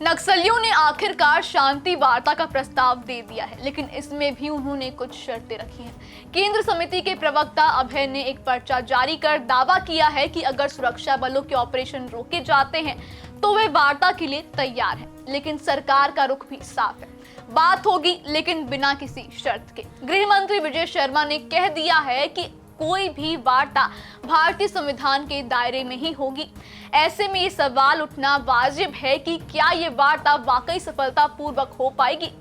नक्सलियों ने आखिरकार शांति वार्ता का प्रस्ताव दे दिया है, लेकिन इसमें भी उन्होंने कुछ शर्तें रखी हैं। केंद्र समिति के प्रवक्ता अभय ने एक पर्चा जारी कर दावा किया है कि अगर सुरक्षा बलों के ऑपरेशन रोके जाते हैं तो वे वार्ता के लिए तैयार हैं, लेकिन सरकार का रुख भी साफ है। बात होगी लेकिन बिना किसी शर्त के। गृह मंत्री विजय शर्मा ने कह दिया है कि कोई भी वार्ता भारतीय संविधान के दायरे में ही होगी। ऐसे में ये सवाल उठना वाजिब है कि क्या ये वार्ता वाकई सफलतापूर्वक हो पाएगी।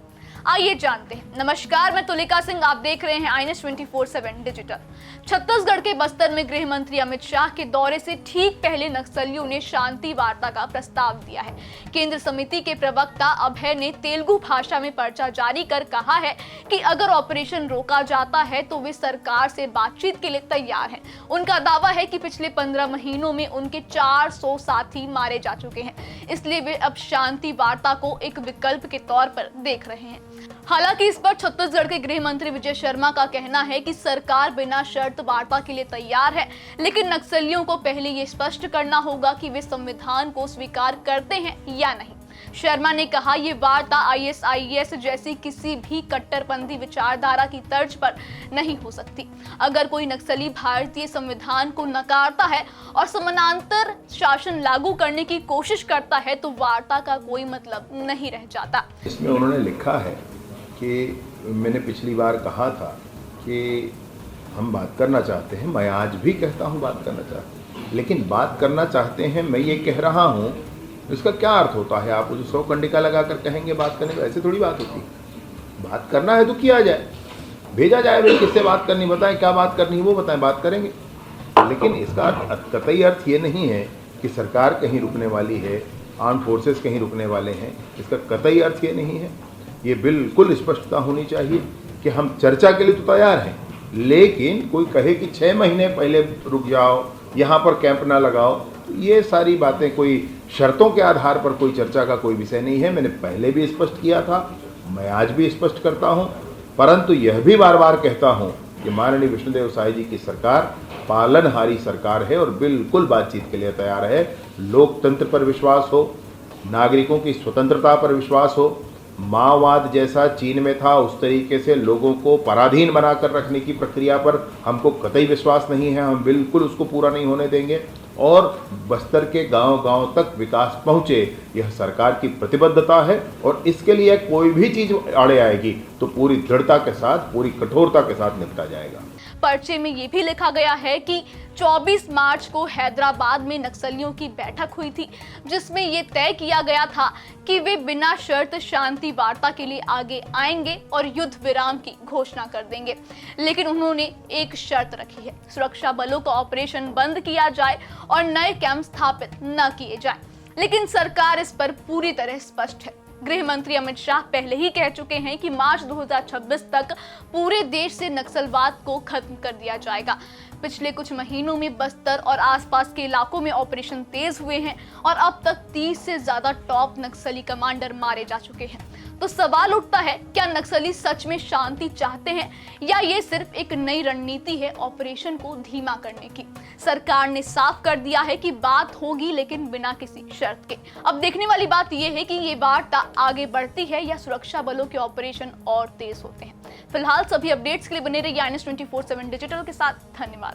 आइए जानते हैं। नमस्कार, मैं तुलिका सिंह, आप देख रहे हैं INS 24/7 डिजिटल। छत्तीसगढ़ के बस्तर में गृह मंत्री अमित शाह के दौरे से ठीक पहले नक्सलियों ने शांति वार्ता का प्रस्ताव दिया है। केंद्र समिति के प्रवक्ता अभय ने तेलुगु भाषा में पर्चा जारी कर कहा है कि अगर ऑपरेशन रोका जाता है तो वे सरकार से बातचीत के लिए तैयार हैं। उनका दावा है कि पिछले 15 महीनों में उनके 400 साथी मारे जा चुके हैं, इसलिए वे अब शांति वार्ता को एक विकल्प के तौर पर देख रहे हैं। हालांकि इस पर छत्तीसगढ़ के गृह मंत्री विजय शर्मा का कहना है कि सरकार बिना शर्त वार्ता के लिए तैयार है, लेकिन नक्सलियों को पहले ये स्पष्ट करना होगा कि वे संविधान को स्वीकार करते हैं या नहीं। शर्मा ने कहा, ये वार्ता ISIS जैसी किसी भी कट्टरपंथी विचारधारा की तर्ज पर नहीं हो सकती। अगर कोई नक्सली भारतीय संविधान को नकारता है और समानांतर शासन लागू करने की कोशिश करता है तो वार्ता का कोई मतलब नहीं रह जाता। इसमें उन्होंने लिखा है कि मैंने पिछली बार कहा था कि हम बात करना चाहते हैं, मैं आज भी कहता हूं बात करना चाहते हैं, लेकिन बात करना चाहते हैं मैं ये कह रहा हूं, इसका क्या अर्थ होता है? आप मुझे 100 कंडिका लगाकर कहेंगे बात करने, ऐसे थोड़ी बात होती है। बात करना है तो किया जाए, भेजा जाए, भाई किससे बात करनी बताएं, क्या बात करनी है वो बताएं, बात करेंगे। लेकिन इसका कतई अर्थ ये नहीं है कि सरकार कहीं रुकने वाली है, आर्म फोर्सेस कहीं रुकने वाले हैं, इसका कतई अर्थ ये नहीं है। ये बिल्कुल स्पष्टता होनी चाहिए कि हम चर्चा के लिए तो तैयार हैं, लेकिन कोई कहे कि 6 महीने पहले रुक जाओ, यहाँ पर कैंप ना लगाओ, तो ये सारी बातें कोई शर्तों के आधार पर कोई चर्चा का कोई विषय नहीं है। मैंने पहले भी स्पष्ट किया था, मैं आज भी स्पष्ट करता हूँ, परंतु यह भी बार बार कहता हूँ कि माननीय विष्णुदेव साय जी की सरकार पालनहारी सरकार है और बिल्कुल बातचीत के लिए तैयार है। लोकतंत्र पर विश्वास हो, नागरिकों की स्वतंत्रता पर विश्वास हो, माओवाद जैसा चीन में था उस तरीके से लोगों को पराधीन बनाकर रखने की प्रक्रिया पर हमको कतई विश्वास नहीं है। हम बिल्कुल उसको पूरा नहीं होने देंगे और बस्तर के गांव-गांव तक विकास पहुंचे, यह सरकार की प्रतिबद्धता है और इसके लिए कोई भी चीज आड़े आएगी तो पूरी दृढ़ता के साथ, पूरी कठोरता के साथ निपटा जाएगा। पर्चे में ये भी लिखा गया है कि 24 मार्च को हैदराबाद में नक्सलियों की बैठक हुई थी, जिसमें ये तय किया गया था कि वे बिना शर्त शांति वार्ता के लिए आगे आएंगे और युद्ध विराम की घोषणा कर देंगे। लेकिन उन्होंने एक शर्त रखी है, सुरक्षा बलों का ऑपरेशन बंद किया जाए और नए कैंप स्थापित न किए जाए। लेकिन सरकार इस पर पूरी तरह स्पष्ट है। गृह मंत्री अमित शाह पहले ही कह चुके हैं कि मार्च 2026 तक पूरे देश से नक्सलवाद को खत्म कर दिया जाएगा। पिछले कुछ महीनों में बस्तर और आसपास के इलाकों में ऑपरेशन तेज हुए हैं और अब तक 30 से ज्यादा टॉप नक्सली कमांडर मारे जा चुके हैं। तो सवाल उठता है, क्या नक्सली सच में शांति चाहते हैं या ये सिर्फ एक नई रणनीति है ऑपरेशन को धीमा करने की? सरकार ने साफ कर दिया है कि बात होगी, लेकिन बिना किसी शर्त के। अब देखने वाली बात यह है कि ये वार्ता आगे बढ़ती है या सुरक्षा बलों के ऑपरेशन और तेज होते हैं। फिलहाल सभी अपडेट्स के लिए बने रहिए INS 24/7 डिजिटल के साथ। धन्यवाद।